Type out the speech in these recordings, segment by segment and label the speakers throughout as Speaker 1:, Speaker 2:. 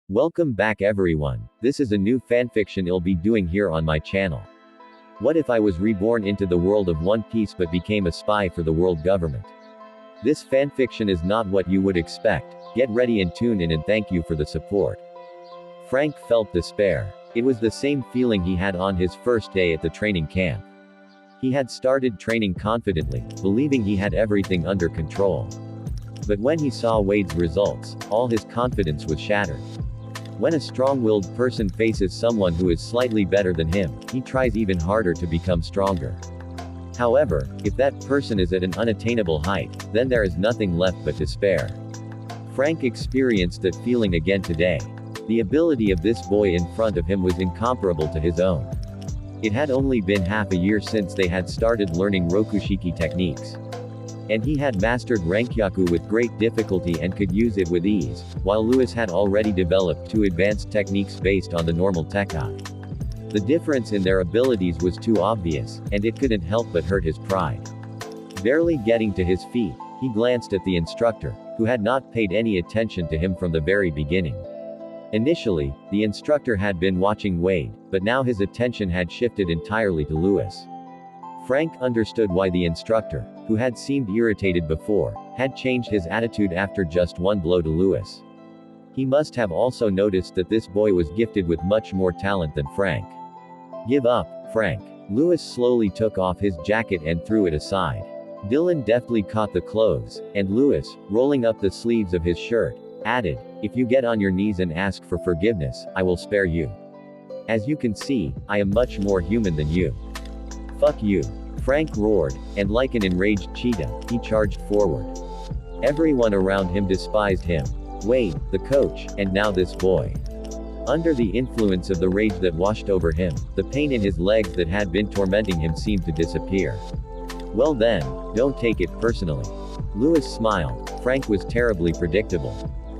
Speaker 1: Welcome back everyone. This is a new fanfiction I'll be doing here on my channel. What if I was reborn into the world of One Piece but became a spy for the world government? This fanfiction is not what you would expect. Get ready and tune in, and thank you for the support. Frank felt despair. It was the same feeling he had on his first day at the training camp. He had started training confidently, believing he had everything under control. But when he saw Wade's results, all his confidence was shattered. When a strong-willed person faces someone who is slightly better than him, he tries even harder to become stronger. However, if that person is at an unattainable height, then there is nothing left but despair. Frank experienced that feeling again today. The ability of this boy in front of him was incomparable to his own. It had only been half a year since they had started learning Rokushiki techniques. And he had mastered Rankyaku with great difficulty and could use it with ease, while Lewis had already developed two advanced techniques based on the normal Tekai. The difference in their abilities was too obvious, and it couldn't help but hurt his pride. Barely getting to his feet, he glanced at the instructor, who had not paid any attention to him from the very beginning. Initially, the instructor had been watching Wade, but now his attention had shifted entirely to Lewis. Frank understood why the instructor, who had seemed irritated before, had changed his attitude after just one blow to Lewis. He must have also noticed that this boy was gifted with much more talent than Frank. Give up, Frank. Lewis slowly took off his jacket and threw it aside. Dylan deftly caught the clothes, and Lewis, rolling up the sleeves of his shirt, added, "If you get on your knees and ask for forgiveness, I will spare you. As you can see, I am much more human than you." "Fuck you." Frank roared, and like an enraged cheetah, he charged forward. Everyone around him despised him. Wade, the coach, and now this boy. Under the influence of the rage that washed over him, the pain in his legs that had been tormenting him seemed to disappear. "Well then, don't take it personally." Lewis smiled. Frank was terribly predictable.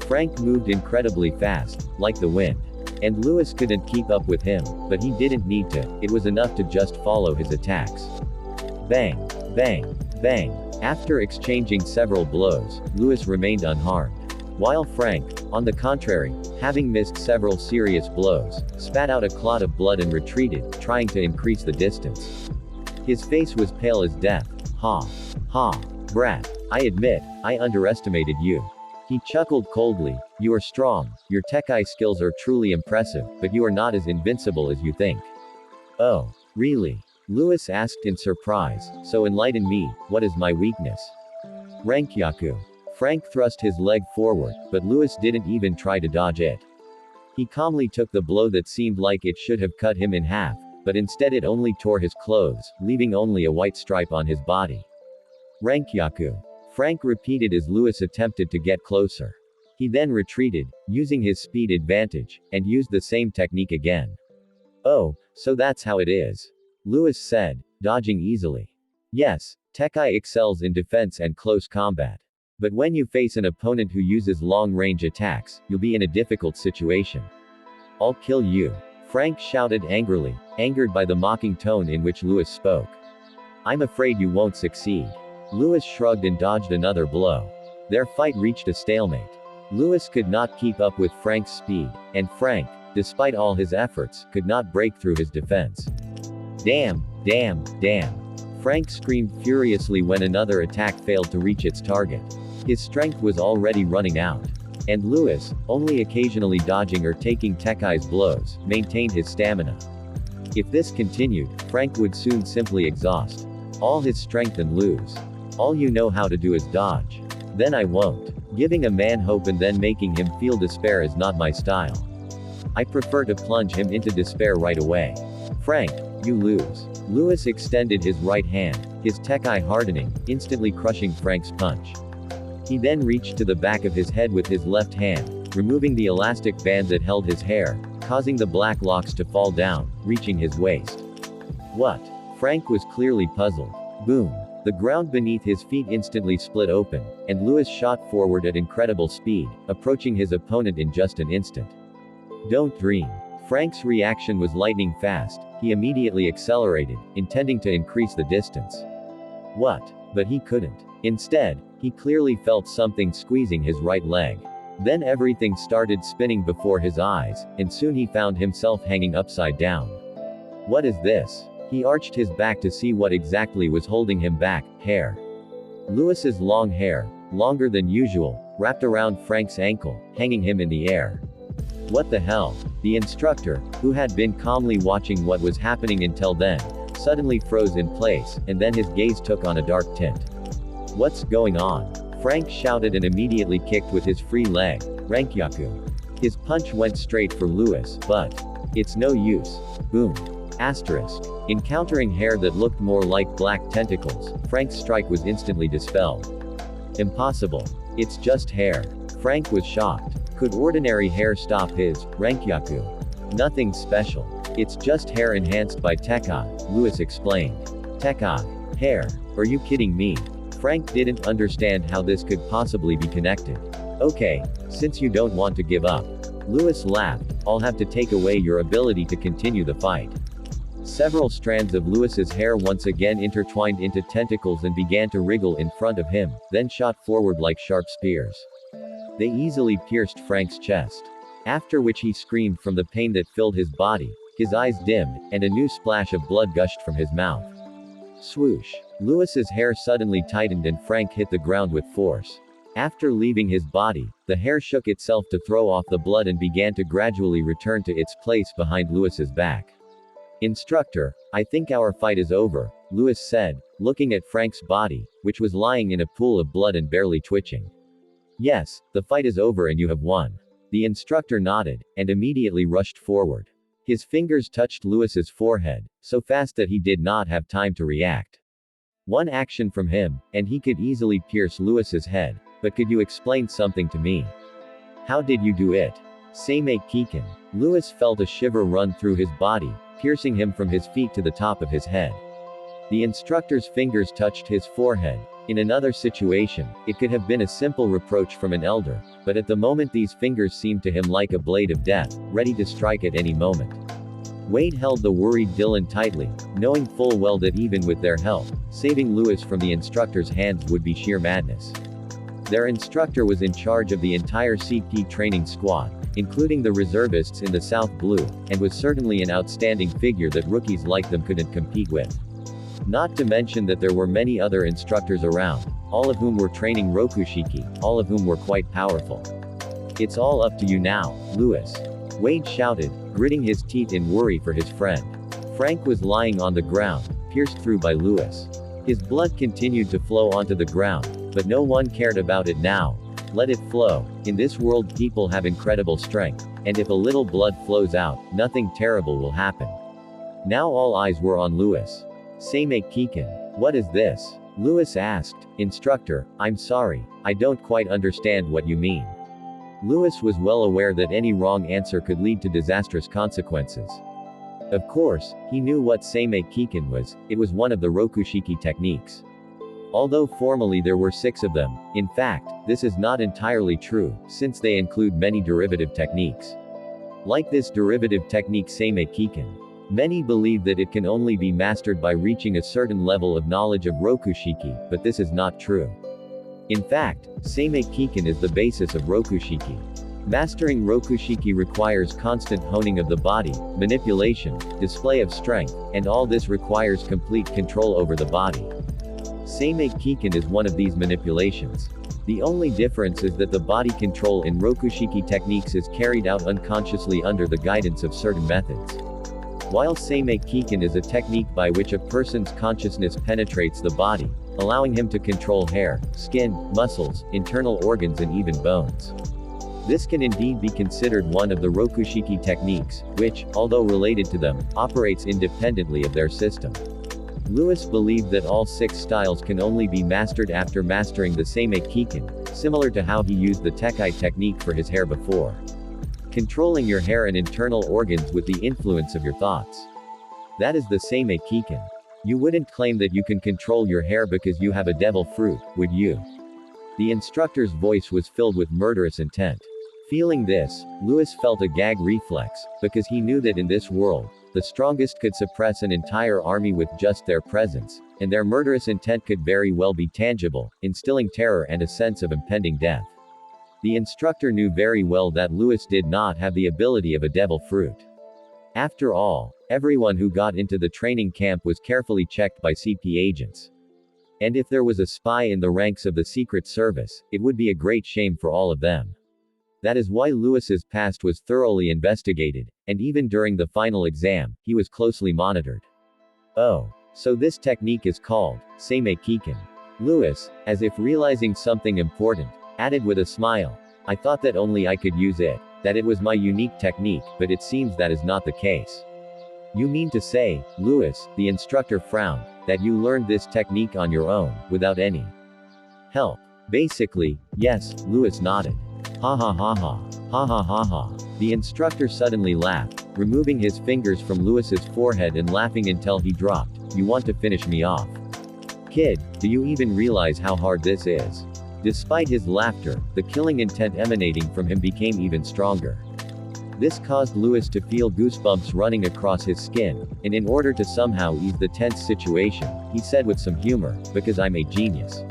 Speaker 1: Frank moved incredibly fast, like the wind. And Lewis couldn't keep up with him, but he didn't need to, it was enough to just follow his attacks. Bang, bang, bang. After exchanging several blows, Lewis remained unharmed. While Frank, on the contrary, having missed several serious blows, spat out a clot of blood and retreated, trying to increase the distance. His face was pale as death. "Ha. Ha. Brat. I admit, I underestimated you." He chuckled coldly. "You are strong, your Tekai skills are truly impressive, but you are not as invincible as you think." "Oh, really?" Lewis asked in surprise. "So enlighten me, what is my weakness?" "Rankyaku." Frank thrust his leg forward, but Lewis didn't even try to dodge it. He calmly took the blow that seemed like it should have cut him in half, but instead it only tore his clothes, leaving only a white stripe on his body. "Rankyaku." Frank repeated as Lewis attempted to get closer. He then retreated, using his speed advantage, and used the same technique again. "Oh, so that's how it is," Lewis said, dodging easily. "Yes, Tekai excels in defense and close combat. But when you face an opponent who uses long-range attacks, you'll be in a difficult situation. I'll kill you," Frank shouted angrily, angered by the mocking tone in which Lewis spoke. "I'm afraid you won't succeed." Lewis shrugged and dodged another blow. Their fight reached a stalemate. Lewis could not keep up with Frank's speed, and Frank, despite all his efforts, could not break through his defense. "Damn, damn, damn." Frank screamed furiously when another attack failed to reach its target. His strength was already running out. And Lewis, only occasionally dodging or taking Tekai's blows, maintained his stamina. If this continued, Frank would soon simply exhaust all his strength and lose. "All you know how to do is dodge." "Then I won't." Giving a man hope and then making him feel despair is not my style. I prefer to plunge him into despair right away. "Frank, you lose." Lewis extended his right hand, his Tekai hardening, instantly crushing Frank's punch. He then reached to the back of his head with his left hand, removing the elastic band that held his hair, causing the black locks to fall down, reaching his waist. "What?" Frank was clearly puzzled. Boom. The ground beneath his feet instantly split open, and Lewis shot forward at incredible speed, approaching his opponent in just an instant. "Don't dream." Frank's reaction was lightning fast. He immediately accelerated, intending to increase the distance. What? But he couldn't. Instead, he clearly felt something squeezing his right leg. Then everything started spinning before his eyes, and soon he found himself hanging upside down. What is this? He arched his back to see what exactly was holding him back. Hair. Louis's long hair, longer than usual, wrapped around Frank's ankle, hanging him in the air. What the hell? The instructor, who had been calmly watching what was happening until then, suddenly froze in place, and then his gaze took on a dark tint. What's going on? Frank shouted and immediately kicked with his free leg. Rankyaku. His punch went straight for Louis, but it's no use. Boom. Asterisk. Encountering hair that looked more like black tentacles, Frank's strike was instantly dispelled. Impossible. It's just hair. Frank was shocked. Could ordinary hair stop his Rankyaku? Nothing special. It's just hair enhanced by Tekkai, Louis explained. Tekkai. Hair. Are you kidding me? Frank didn't understand how this could possibly be connected. Okay, since you don't want to give up. Louis laughed, I'll have to take away your ability to continue the fight. Several strands of Louis's hair once again intertwined into tentacles and began to wriggle in front of him, then shot forward like sharp spears. They easily pierced Frank's chest. After which he screamed from the pain that filled his body, his eyes dimmed, and a new splash of blood gushed from his mouth. Swoosh. Louis's hair suddenly tightened and Frank hit the ground with force. After leaving his body, the hair shook itself to throw off the blood and began to gradually return to its place behind Louis's back. Instructor, I think our fight is over, Louis said, looking at Frank's body, which was lying in a pool of blood and barely twitching. Yes, the fight is over and you have won. The instructor nodded, and immediately rushed forward. His fingers touched Louis's forehead, so fast that he did not have time to react. One action from him, and he could easily pierce Louis's head, but could you explain something to me? How did you do it? Seimei Kiken. Louis felt a shiver run through his body, piercing him from his feet to the top of his head. The instructor's fingers touched his forehead. In another situation, it could have been a simple reproach from an elder, but at the moment these fingers seemed to him like a blade of death, ready to strike at any moment. Wade held the worried Dylan tightly, knowing full well that even with their help, saving Louis from the instructor's hands would be sheer madness. Their instructor was in charge of the entire CP training squad, including the reservists in the South Blue, and was certainly an outstanding figure that rookies like them couldn't compete with. Not to mention that there were many other instructors around, all of whom were training Rokushiki, all of whom were quite powerful. It's all up to you now, Louis. Wade shouted, gritting his teeth in worry for his friend. Frank was lying on the ground, pierced through by Louis. His blood continued to flow onto the ground, but no one cared about it now. Let it flow. In this world people have incredible strength, and if a little blood flows out, nothing terrible will happen. Now all eyes were on Louis. Seimei Kiken. What is this? Louis asked. Instructor, I'm sorry, I don't quite understand what you mean. Louis was well aware that any wrong answer could lead to disastrous consequences. Of course, he knew what Seimei Kiken was, it was one of the Rokushiki techniques. Although formally there were 6 of them, in fact, this is not entirely true, since they include many derivative techniques. Like this derivative technique Seimei Kiken. Many believe that it can only be mastered by reaching a certain level of knowledge of Rokushiki, but this is not true. In fact, Seimei Kiken is the basis of Rokushiki. Mastering Rokushiki requires constant honing of the body, manipulation, display of strength, and all this requires complete control over the body. Seimei Kiken is one of these manipulations. The only difference is that the body control in Rokushiki techniques is carried out unconsciously under the guidance of certain methods. While Seimei Kiken is a technique by which a person's consciousness penetrates the body, allowing him to control hair, skin, muscles, internal organs and even bones. This can indeed be considered one of the Rokushiki techniques, which, although related to them, operates independently of their system. Louis believed that all 6 styles can only be mastered after mastering the Seimei Kiken, similar to how he used the Tekkai technique for his hair before. Controlling your hair and internal organs with the influence of your thoughts. That is the Seimei Kiken. You wouldn't claim that you can control your hair because you have a devil fruit, would you? The instructor's voice was filled with murderous intent. Feeling this, Louis felt a gag reflex, because he knew that in this world, the strongest could suppress an entire army with just their presence, and their murderous intent could very well be tangible, instilling terror and a sense of impending death. The instructor knew very well that Lewis did not have the ability of a devil fruit. After all, everyone who got into the training camp was carefully checked by CP agents. And if there was a spy in the ranks of the Secret Service, it would be a great shame for all of them. That is why Lewis's past was thoroughly investigated, and even during the final exam, he was closely monitored. Oh. So this technique is called Seime Kiken. Lewis, as if realizing something important, added with a smile, I thought that only I could use it, that it was my unique technique, but it seems that is not the case. You mean to say, Lewis, the instructor frowned, that you learned this technique on your own, without any help? Basically, yes, Lewis nodded. Ha ha ha ha. Ha ha ha ha. The instructor suddenly laughed, removing his fingers from Lewis's forehead and laughing until he dropped. You want to finish me off? Kid, do you even realize how hard this is? Despite his laughter, the killing intent emanating from him became even stronger. This caused Lewis to feel goosebumps running across his skin, and in order to somehow ease the tense situation, he said with some humor, because I'm a genius.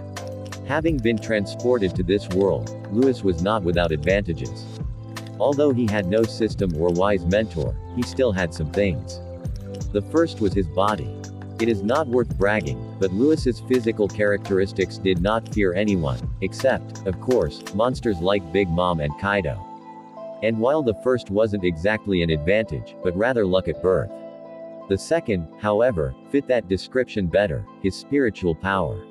Speaker 1: Having been transported to this world, Lewis was not without advantages. Although he had no system or wise mentor, he still had some things. The first was his body. It is not worth bragging, but Lewis's physical characteristics did not fear anyone, except, of course, monsters like Big Mom and Kaido. And while the first wasn't exactly an advantage, but rather luck at birth. The second, however, fit that description better, his spiritual power.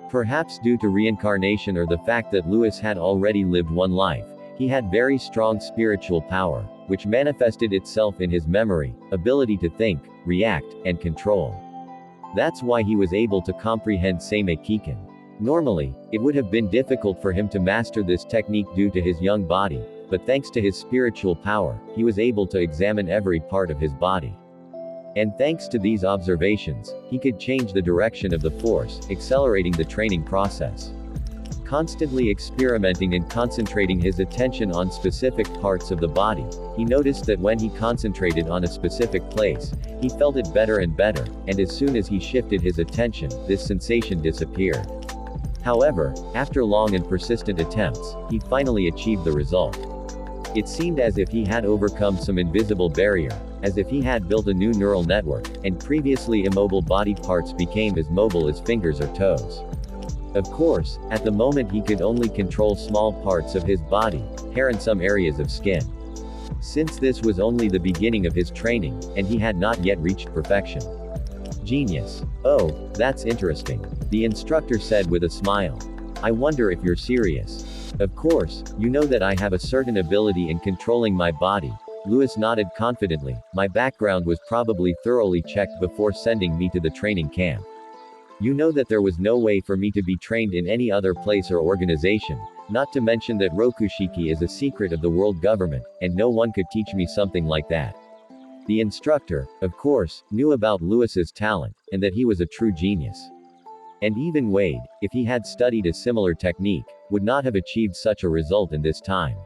Speaker 1: Perhaps due to reincarnation or the fact that Lewis had already lived one life, he had very strong spiritual power, which manifested itself in his memory, ability to think, react, and control. That's why he was able to comprehend Seime Kiken. Normally, it would have been difficult for him to master this technique due to his young body, but thanks to his spiritual power, he was able to examine every part of his body. And thanks to these observations, he could change the direction of the force, accelerating the training process. Constantly experimenting and concentrating his attention on specific parts of the body, he noticed that when he concentrated on a specific place, he felt it better and better, and as soon as he shifted his attention, this sensation disappeared. However, after long and persistent attempts, he finally achieved the result. It seemed as if he had overcome some invisible barrier, as if he had built a new neural network, and previously immobile body parts became as mobile as fingers or toes. Of course, at the moment he could only control small parts of his body, hair and some areas of skin. Since this was only the beginning of his training, and he had not yet reached perfection. Genius. Oh, that's interesting. The instructor said with a smile. I wonder if you're serious. Of course, you know that I have a certain ability in controlling my body. Lewis nodded confidently. My background was probably thoroughly checked before sending me to the training camp. You know that there was no way for me to be trained in any other place or organization, not to mention that Rokushiki is a secret of the world government, and no one could teach me something like that. The instructor, of course, knew about Lewis's talent, and that he was a true genius. And even Wade, if he had studied a similar technique, would not have achieved such a result in this time.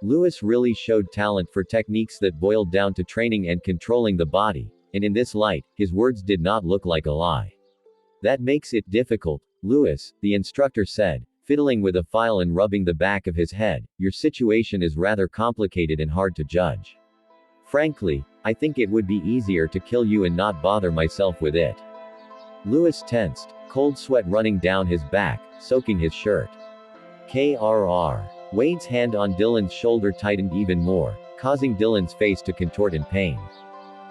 Speaker 1: Lewis really showed talent for techniques that boiled down to training and controlling the body, and in this light, his words did not look like a lie. That makes it difficult, Lewis, the instructor said, fiddling with a file and rubbing the back of his head. Your situation is rather complicated and hard to judge. Frankly, I think it would be easier to kill you and not bother myself with it. Lewis tensed, cold sweat running down his back, soaking his shirt. KRR. Wade's hand on Dylan's shoulder tightened even more, causing Dylan's face to contort in pain.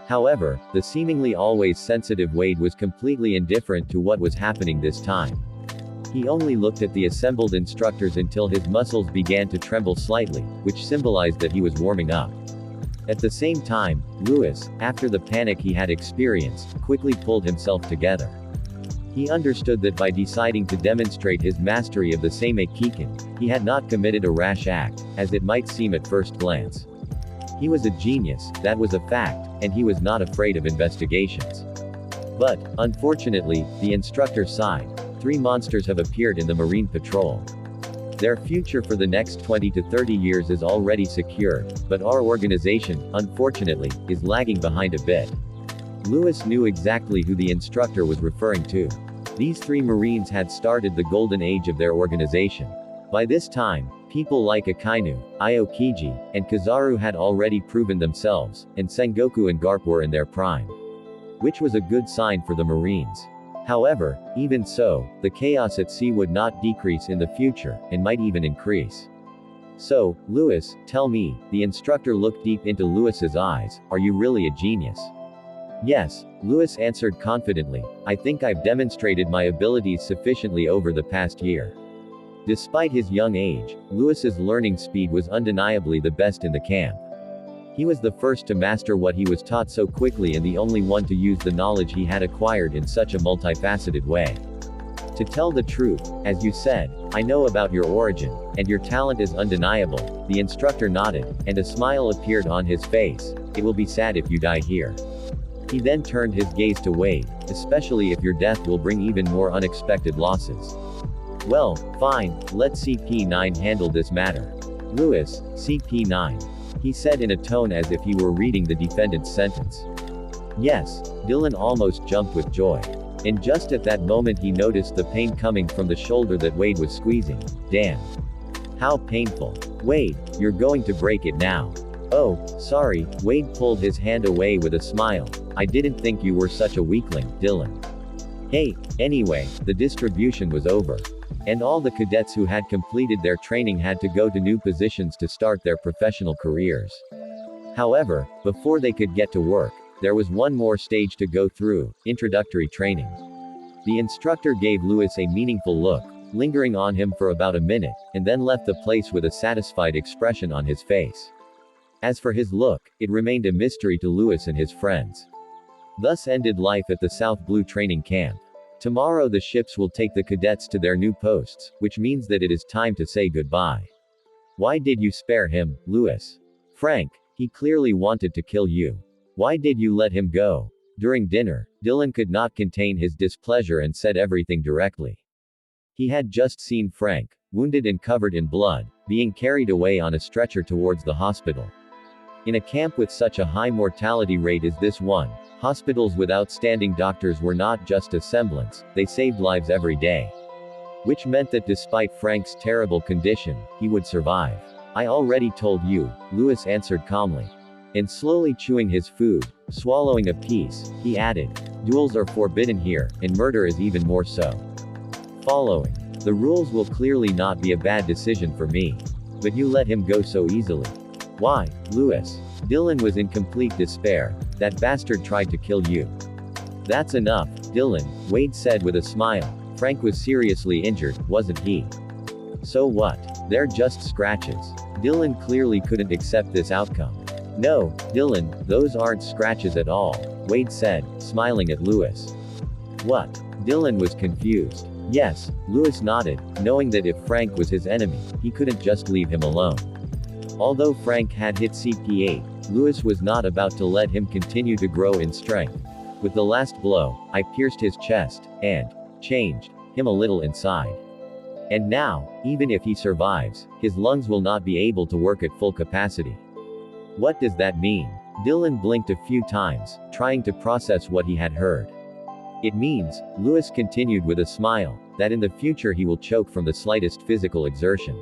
Speaker 1: However, the seemingly always sensitive Wade was completely indifferent to what was happening this time. He only looked at the assembled instructors until his muscles began to tremble slightly, which symbolized that he was warming up. At the same time, Lewis, after the panic he had experienced, quickly pulled himself together. He understood that by deciding to demonstrate his mastery of the Seime Kiken, he had not committed a rash act, as it might seem at first glance. He was a genius, that was a fact, and he was not afraid of investigations. But, unfortunately, the instructor sighed. 3 monsters have appeared in the Marine Patrol. Their future for the next 20 to 30 years is already secured, but our organization, unfortunately, is lagging behind a bit. Lewis knew exactly who the instructor was referring to. These 3 Marines had started the golden age of their organization. By this time, People like Akainu, Aokiji, and Kizaru had already proven themselves, and Sengoku and Garp were in their prime. Which was a good sign for the Marines. However, even so, the chaos at sea would not decrease in the future, and might even increase. So, Lewis, tell me, the instructor looked deep into Lewis's eyes, are you really a genius? Yes, Lewis answered confidently, I think I've demonstrated my abilities sufficiently over the past year. Despite his young age, Lewis's learning speed was undeniably the best in the camp. He was the first to master what he was taught so quickly and the only one to use the knowledge he had acquired in such a multifaceted way. To tell the truth, as you said, I know about your origin, and your talent is undeniable. The instructor nodded, and a smile appeared on his face. It will be sad if you die here. He then turned his gaze to Wade, especially if your death will bring even more unexpected losses. Well, fine, let CP9 handle this matter. Lewis, CP9. He said in a tone as if he were reading the defendant's sentence. Yes, Dylan almost jumped with joy. And just at that moment he noticed the pain coming from the shoulder that Wade was squeezing. Damn. How painful. Wade, you're going to break it now. Oh, sorry, Wade pulled his hand away with a smile. I didn't think you were such a weakling, Dylan. Hey, anyway, the distribution was over. And all the cadets who had completed their training had to go to new positions to start their professional careers. However, before they could get to work, there was one more stage to go through, introductory training. The instructor gave Lewis a meaningful look, lingering on him for about a minute, and then left the place with a satisfied expression on his face. As for his look, it remained a mystery to Lewis and his friends. Thus ended life at the South Blue training camp. Tomorrow the ships will take the cadets to their new posts, which means that it is time to say goodbye. Why did you spare him, Lewis? Frank, he clearly wanted to kill you. Why did you let him go? During dinner, Dylan could not contain his displeasure and said everything directly. He had just seen Frank, wounded and covered in blood, being carried away on a stretcher towards the hospital. In a camp with such a high mortality rate as this one, hospitals with outstanding doctors were not just a semblance, they saved lives every day. Which meant that despite Frank's terrible condition, he would survive. I already told you, Lewis answered calmly. And slowly chewing his food, swallowing a piece, he added, duels are forbidden here, and murder is even more so. Following the rules will clearly not be a bad decision for me. But you let him go so easily. Why, Lewis? Dylan was in complete despair. That bastard tried to kill you. That's enough, Dylan, Wade said with a smile. Frank was seriously injured, wasn't he? So what? They're just scratches. Dylan clearly couldn't accept this outcome. No, Dylan, those aren't scratches at all, Wade said, smiling at Lewis. What? Dylan was confused. Yes, Lewis nodded, knowing that if Frank was his enemy, he couldn't just leave him alone. Although Frank had hit CP8, Lewis was not about to let him continue to grow in strength. With the last blow, I pierced his chest, and changed him a little inside. And now, even if he survives, his lungs will not be able to work at full capacity. What does that mean? Dylan blinked a few times, trying to process what he had heard. It means, Lewis continued with a smile, that in the future he will choke from the slightest physical exertion.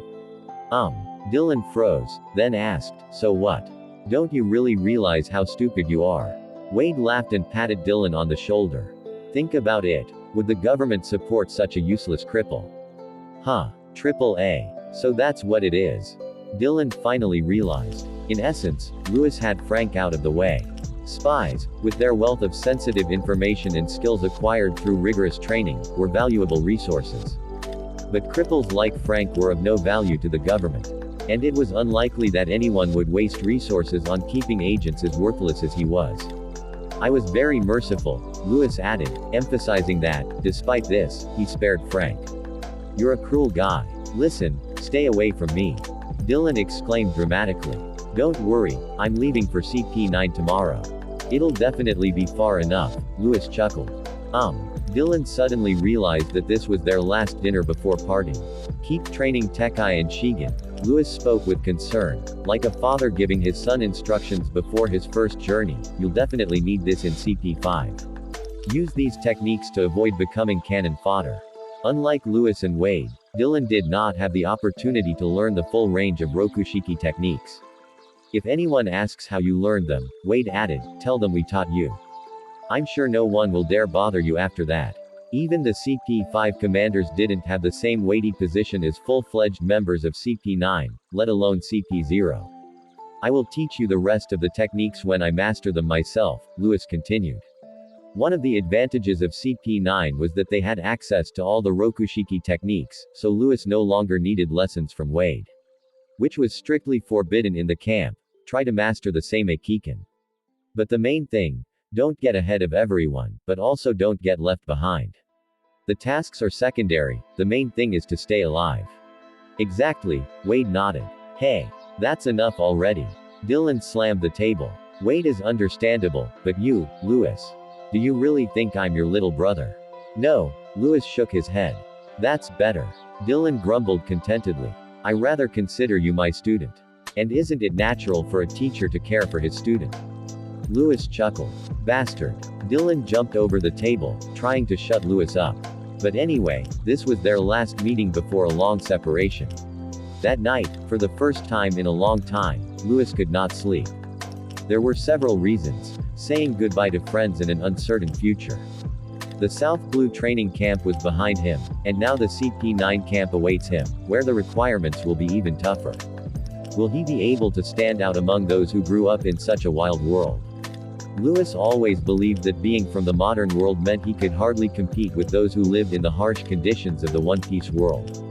Speaker 1: Dylan froze, then asked, so what? Don't you really realize how stupid you are? Wade laughed and patted Dylan on the shoulder. Think about it. Would the government support such a useless cripple? Huh. AAA. So that's what it is. Dylan finally realized. In essence, Lewis had Frank out of the way. Spies, with their wealth of sensitive information and skills acquired through rigorous training, were valuable resources. But cripples like Frank were of no value to the government. And it was unlikely that anyone would waste resources on keeping agents as worthless as he was. I was very merciful, Lewis added, emphasizing that, despite this, he spared Frank. You're a cruel guy. Listen, stay away from me. Dylan exclaimed dramatically. Don't worry, I'm leaving for CP9 tomorrow. It'll definitely be far enough, Lewis chuckled. Dylan suddenly realized that this was their last dinner before parting. Keep training Tekai and Shigen, Lewis spoke with concern, like a father giving his son instructions before his first journey. You'll definitely need this in CP5. Use these techniques to avoid becoming cannon fodder. Unlike Lewis and Wade, Dylan did not have the opportunity to learn the full range of Rokushiki techniques. If anyone asks how you learned them, Wade added, tell them we taught you. I'm sure no one will dare bother you after that. Even the CP5 commanders didn't have the same weighty position as full-fledged members of CP9, let alone CP0. I will teach you the rest of the techniques when I master them myself, Lewis continued. One of the advantages of CP9 was that they had access to all the Rokushiki techniques, so Lewis no longer needed lessons from Wade. Which was strictly forbidden in the camp. Try to master the same Akiken. But the main thing, don't get ahead of everyone, but also don't get left behind. The tasks are secondary, the main thing is to stay alive. Exactly, Wade nodded. Hey, that's enough already. Dylan slammed the table. Wade is understandable, but you, Lewis. Do you really think I'm your little brother? No, Lewis shook his head. That's better. Dylan grumbled contentedly. I rather consider you my student. And isn't it natural for a teacher to care for his student? Lewis chuckled. Bastard. Dylan jumped over the table, trying to shut Lewis up. But anyway, this was their last meeting before a long separation. That night, for the first time in a long time, Lewis could not sleep. There were several reasons. Saying goodbye to friends and an uncertain future. The South Blue training camp was behind him, and now the CP9 camp awaits him, where the requirements will be even tougher. Will he be able to stand out among those who grew up in such a wild world? Lewis always believed that being from the modern world meant he could hardly compete with those who lived in the harsh conditions of the One Piece world.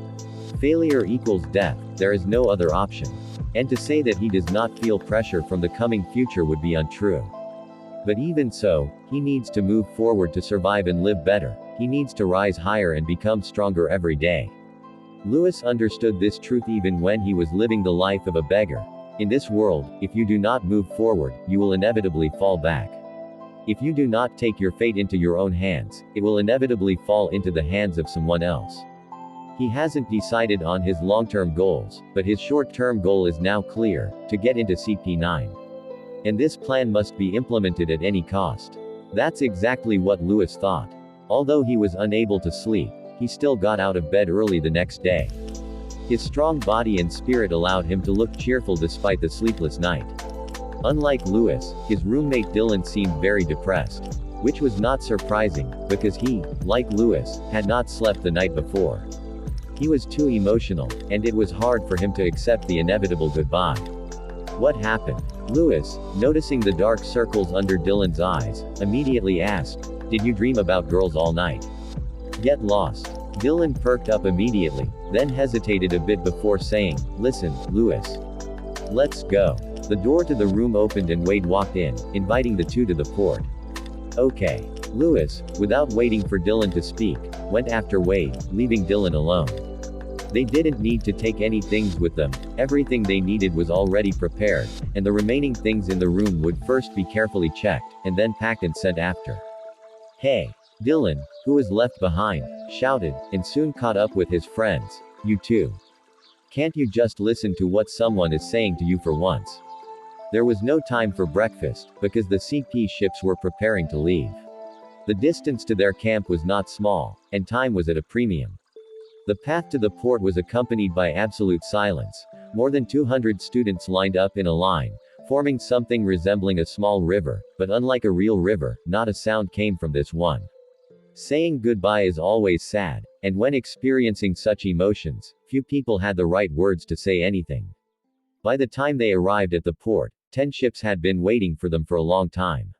Speaker 1: Failure equals death, there is no other option. And to say that he does not feel pressure from the coming future would be untrue. But even so, he needs to move forward to survive and live better, he needs to rise higher and become stronger every day. Lewis understood this truth even when he was living the life of a beggar. In this world, if you do not move forward, you will inevitably fall back. If you do not take your fate into your own hands, it will inevitably fall into the hands of someone else. He hasn't decided on his long-term goals, but his short-term goal is now clear, to get into CP9. And this plan must be implemented at any cost. That's exactly what Lewis thought. Although he was unable to sleep, he still got out of bed early the next day. His strong body and spirit allowed him to look cheerful despite the sleepless night. Unlike Lewis, his roommate Dylan seemed very depressed. Which was not surprising, because he, like Lewis, had not slept the night before. He was too emotional, and it was hard for him to accept the inevitable goodbye. What happened? Lewis, noticing the dark circles under Dylan's eyes, immediately asked, Did you dream about girls all night? Get lost. Dylan perked up immediately, then hesitated a bit before saying, Listen, Lewis. Let's go. The door to the room opened and Wade walked in, inviting the two to the port. Okay. Lewis, without waiting for Dylan to speak, went after Wade, leaving Dylan alone. They didn't need to take any things with them, everything they needed was already prepared, and the remaining things in the room would first be carefully checked, and then packed and sent after. Hey! Dylan, who was left behind, shouted, and soon caught up with his friends. You too. Can't you just listen to what someone is saying to you for once? There was no time for breakfast, because the CP ships were preparing to leave. The distance to their camp was not small, and time was at a premium. The path to the port was accompanied by absolute silence. More than 200 students lined up in a line, forming something resembling a small river, but unlike a real river, not a sound came from this one. Saying goodbye is always sad, and when experiencing such emotions, few people had the right words to say anything. By the time they arrived at the port, 10 ships had been waiting for them for a long time.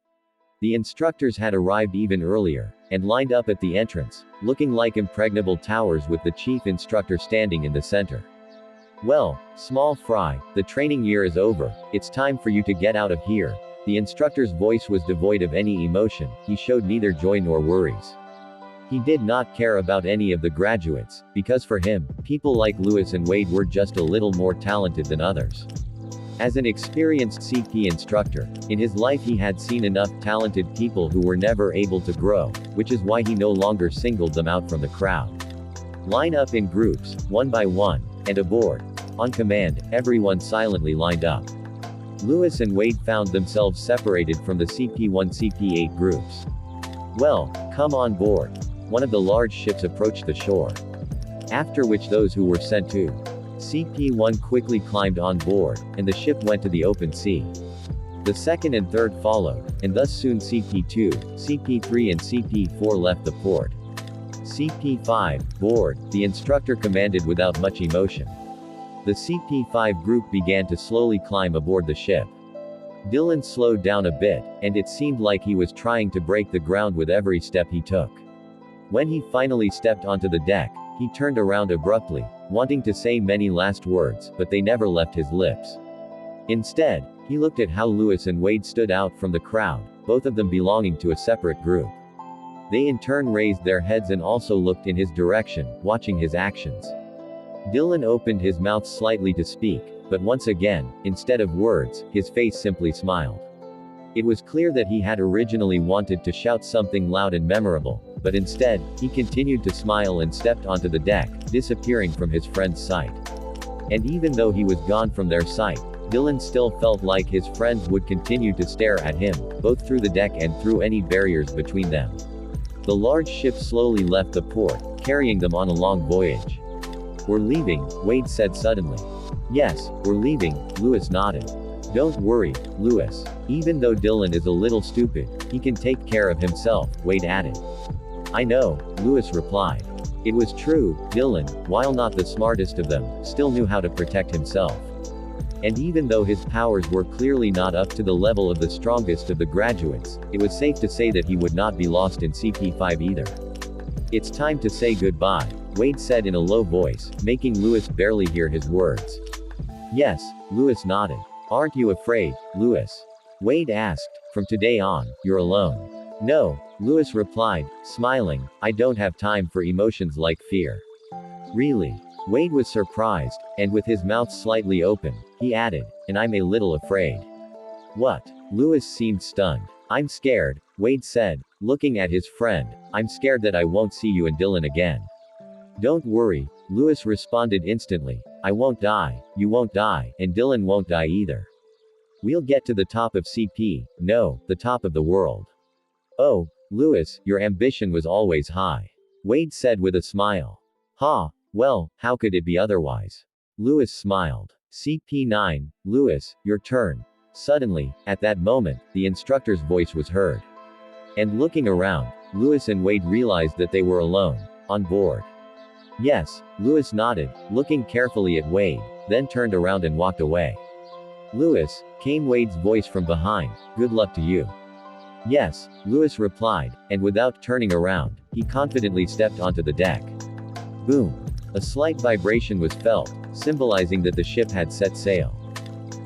Speaker 1: The instructors had arrived even earlier, and lined up at the entrance, looking like impregnable towers with the chief instructor standing in the center. Well, small fry, the training year is over, it's time for you to get out of here. The instructor's voice was devoid of any emotion, he showed neither joy nor worries. He did not care about any of the graduates, because for him, people like Lewis and Wade were just a little more talented than others. As an experienced CP instructor, in his life he had seen enough talented people who were never able to grow, which is why he no longer singled them out from the crowd. Line up in groups, one by one, and aboard. On command, everyone silently lined up. Lewis and Wade found themselves separated from the CP1-CP8 groups. Well, come on board. One of the large ships approached the shore. After which those who were sent to CP-1 quickly climbed on board, and the ship went to the open sea. The second and third followed, and thus soon CP-2, CP-3 and CP-4 left the port. CP-5, board, the instructor commanded without much emotion. The CP-5 group began to slowly climb aboard the ship. Dylan slowed down a bit, and it seemed like he was trying to break the ground with every step he took. When he finally stepped onto the deck, he turned around abruptly, wanting to say many last words, but they never left his lips. Instead, he looked at how Lewis and Wade stood out from the crowd, both of them belonging to a separate group. They in turn raised their heads and also looked in his direction, watching his actions. Dylan opened his mouth slightly to speak, but once again, instead of words, his face simply smiled. It was clear that he had originally wanted to shout something loud and memorable, but instead, he continued to smile and stepped onto the deck, disappearing from his friend's sight. And even though he was gone from their sight, Dylan still felt like his friends would continue to stare at him, both through the deck and through any barriers between them. The large ship slowly left the port, carrying them on a long voyage. "We're leaving," Wade said suddenly. "Yes, we're leaving," Lewis nodded. "Don't worry, Lewis. Even though Dylan is a little stupid, he can take care of himself," Wade added. "I know," Lewis replied. It was true, Dylan, while not the smartest of them, still knew how to protect himself. And even though his powers were clearly not up to the level of the strongest of the graduates, it was safe to say that he would not be lost in CP5 either. "It's time to say goodbye," Wade said in a low voice, making Lewis barely hear his words. "Yes," Lewis nodded. "Aren't you afraid, Lewis?" Wade asked. "From today on, you're alone." "No," Lewis replied, smiling, "I don't have time for emotions like fear." "Really?" Wade was surprised, and with his mouth slightly open, he added, "And I'm a little afraid." "What?" Lewis seemed stunned. "I'm scared," Wade said, looking at his friend. "I'm scared that I won't see you and Dylan again." "Don't worry," Lewis responded instantly. "I won't die, you won't die, and Dylan won't die either. We'll get to the top of CP, no, the top of the world." "Oh, Lewis, your ambition was always high," Wade said with a smile. "Ha, well, how could it be otherwise?" Lewis smiled. CP9, Lewis, your turn. Suddenly, at that moment, the instructor's voice was heard. And looking around, Lewis and Wade realized that they were alone, on board. "Yes," Lewis nodded, looking carefully at Wade, then turned around and walked away. "Lewis," came Wade's voice from behind, "good luck to you." "Yes," Lewis replied, and without turning around, he confidently stepped onto the deck. Boom. A slight vibration was felt, symbolizing that the ship had set sail.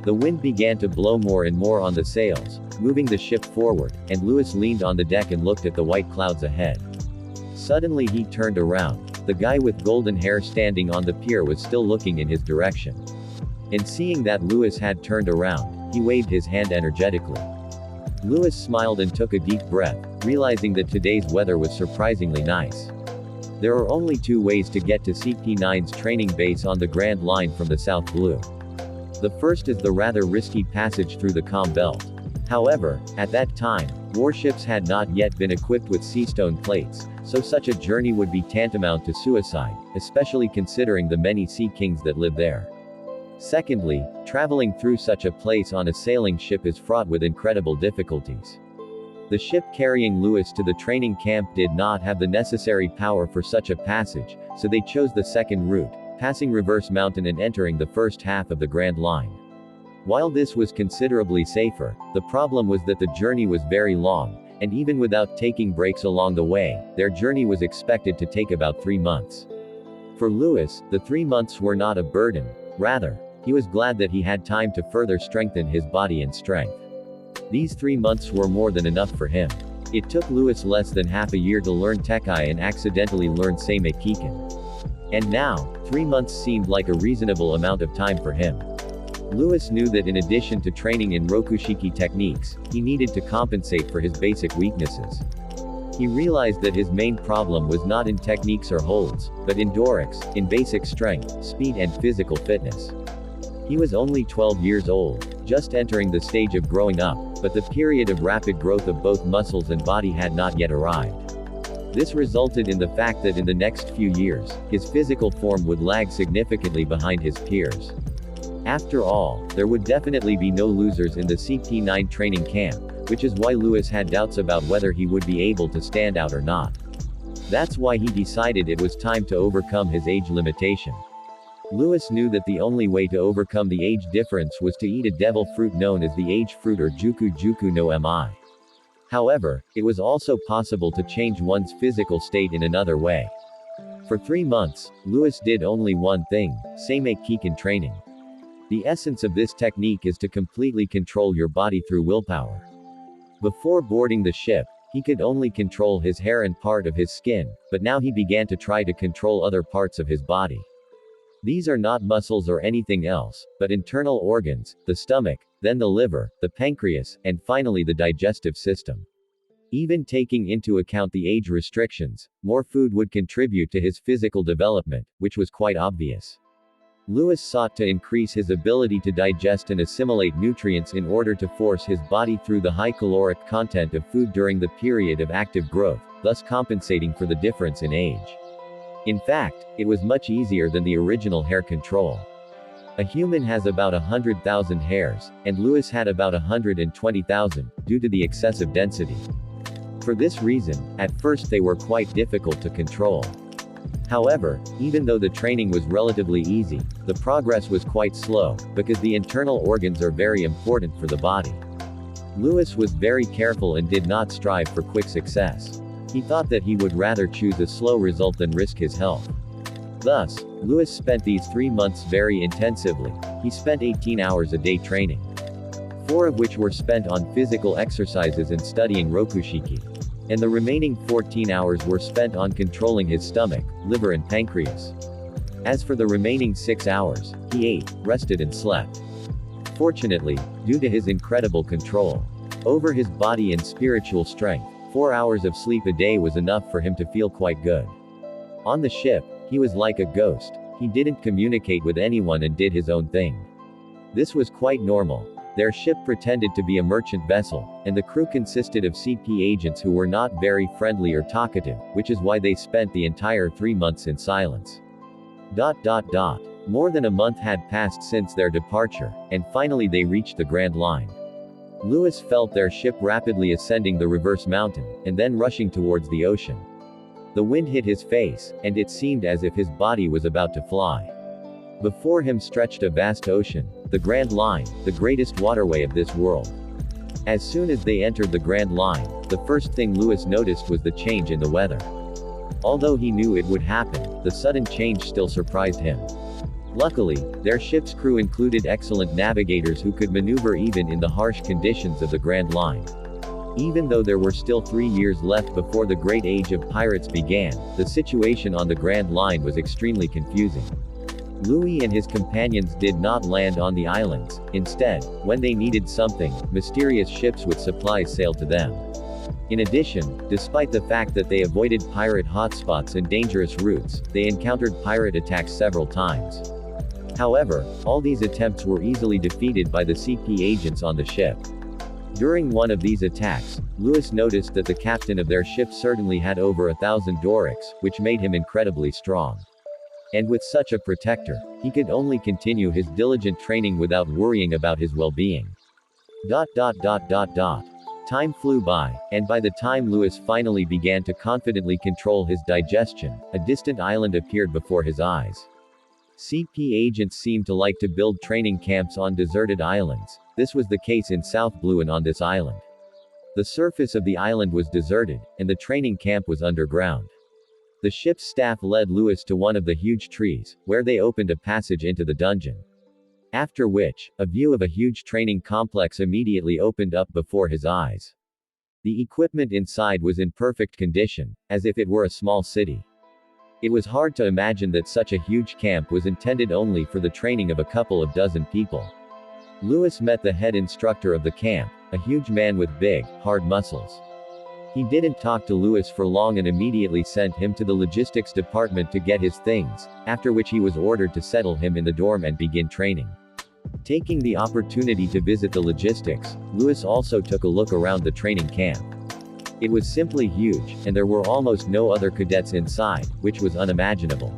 Speaker 1: The wind began to blow more and more on the sails, moving the ship forward, and Lewis leaned on the deck and looked at the white clouds ahead. Suddenly he turned around. The guy with golden hair standing on the pier was still looking in his direction. And seeing that Lewis had turned around, he waved his hand energetically. Lewis smiled and took a deep breath, realizing that today's weather was surprisingly nice. There are only two ways to get to CP9's training base on the Grand Line from the South Blue. The first is the rather risky passage through the Calm Belt. However, at that time, warships had not yet been equipped with seastone plates, so such a journey would be tantamount to suicide, especially considering the many sea kings that live there. Secondly, traveling through such a place on a sailing ship is fraught with incredible difficulties. The ship carrying Lewis to the training camp did not have the necessary power for such a passage, so they chose the second route, passing Reverse Mountain and entering the first half of the Grand Line. While this was considerably safer, the problem was that the journey was very long, and even without taking breaks along the way, their journey was expected to take about 3 months. For Lewis, the 3 months were not a burden, rather, he was glad that he had time to further strengthen his body and strength. These 3 months were more than enough for him. It took Lewis less than half a year to learn Tekai and accidentally learn Seimei Kiken. And now, 3 months seemed like a reasonable amount of time for him. Lewis knew that in addition to training in Rokushiki techniques, he needed to compensate for his basic weaknesses. He realized that his main problem was not in techniques or holds, but in Dorix, in basic strength, speed and physical fitness. He was only 12 years old, just entering the stage of growing up, but the period of rapid growth of both muscles and body had not yet arrived. This resulted in the fact that in the next few years, his physical form would lag significantly behind his peers. After all, there would definitely be no losers in the CP9 training camp, which is why Lewis had doubts about whether he would be able to stand out or not. That's why he decided it was time to overcome his age limitation. Lewis knew that the only way to overcome the age difference was to eat a devil fruit known as the age fruit or Juku Juku no Mi. However, it was also possible to change one's physical state in another way. For 3 months, Lewis did only one thing, Seimei Kiken training. The essence of this technique is to completely control your body through willpower. Before boarding the ship, he could only control his hair and part of his skin, but now he began to try to control other parts of his body. These are not muscles or anything else, but internal organs, the stomach, then the liver, the pancreas, and finally the digestive system. Even taking into account the age restrictions, more food would contribute to his physical development, which was quite obvious. Lewis sought to increase his ability to digest and assimilate nutrients in order to force his body through the high caloric content of food during the period of active growth, thus compensating for the difference in age. In fact, it was much easier than the original hair control. A human has about 100,000 hairs, and Lewis had about 120,000, due to the excessive density. For this reason, at first they were quite difficult to control. However, even though the training was relatively easy, the progress was quite slow, because the internal organs are very important for the body. Lewis was very careful and did not strive for quick success. He thought that he would rather choose a slow result than risk his health. Thus, Lewis spent these 3 months very intensively. He spent 18 hours a day training, 4 of which were spent on physical exercises and studying Rokushiki. And the remaining 14 hours were spent on controlling his stomach, liver and pancreas. As for the remaining 6 hours, he ate, rested and slept. Fortunately, due to his incredible control over his body and spiritual strength, 4 hours of sleep a day was enough for him to feel quite good. On the ship, he was like a ghost. He didn't communicate with anyone and did his own thing. This was quite normal. Their ship pretended to be a merchant vessel, and the crew consisted of CP agents who were not very friendly or talkative, which is why they spent the entire 3 months in silence. More than a month had passed since their departure, and finally they reached the Grand Line. Lewis felt their ship rapidly ascending the reverse mountain, and then rushing towards the ocean. The wind hit his face, and it seemed as if his body was about to fly. Before him stretched a vast ocean, the Grand Line, the greatest waterway of this world. As soon as they entered the Grand Line, the first thing Lewis noticed was the change in the weather. Although he knew it would happen, the sudden change still surprised him. Luckily, their ship's crew included excellent navigators who could maneuver even in the harsh conditions of the Grand Line. Even though there were still 3 years left before the Great Age of Pirates began, the situation on the Grand Line was extremely confusing. Louis and his companions did not land on the islands. Instead, when they needed something, mysterious ships with supplies sailed to them. In addition, despite the fact that they avoided pirate hotspots and dangerous routes, they encountered pirate attacks several times. However, all these attempts were easily defeated by the CP agents on the ship. During one of these attacks, Lewis noticed that the captain of their ship certainly had over 1,000 Dorics, which made him incredibly strong. And with such a protector, he could only continue his diligent training without worrying about his well-being. Time flew by, and by the time Lewis finally began to confidently control his digestion, a distant island appeared before his eyes. CP agents seemed to like to build training camps on deserted islands. This was the case in South Bluin on this island. The surface of the island was deserted, and the training camp was underground. The ship's staff led Lewis to one of the huge trees, where they opened a passage into the dungeon. After which, a view of a huge training complex immediately opened up before his eyes. The equipment inside was in perfect condition, as if it were a small city. It was hard to imagine that such a huge camp was intended only for the training of a couple of dozen people. Lewis met the head instructor of the camp, a huge man with big, hard muscles. He didn't talk to Lewis for long and immediately sent him to the logistics department to get his things, after which he was ordered to settle him in the dorm and begin training. Taking the opportunity to visit the logistics, Lewis also took a look around the training camp. It was simply huge, and there were almost no other cadets inside, which was unimaginable.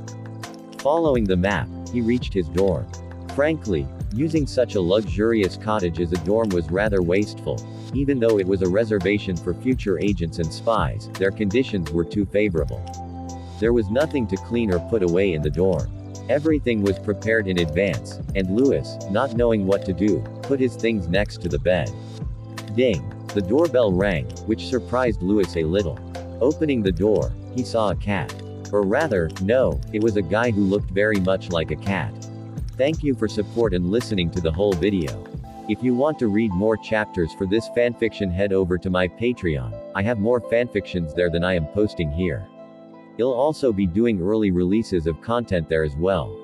Speaker 1: Following the map, he reached his dorm. Frankly, using such a luxurious cottage as a dorm was rather wasteful. Even though it was a reservation for future agents and spies, their conditions were too favorable. There was nothing to clean or put away in the dorm. Everything was prepared in advance, and Louis, not knowing what to do, put his things next to the bed. Ding! The doorbell rang, which surprised Louis a little. Opening the door, he saw a cat. Or rather, no, it was a guy who looked very much like a cat. Thank you for support and listening to the whole video. If you want to read more chapters for this fanfiction, head over to my Patreon. I have more fanfictions there than I am posting here. I'll also be doing early releases of content there as well.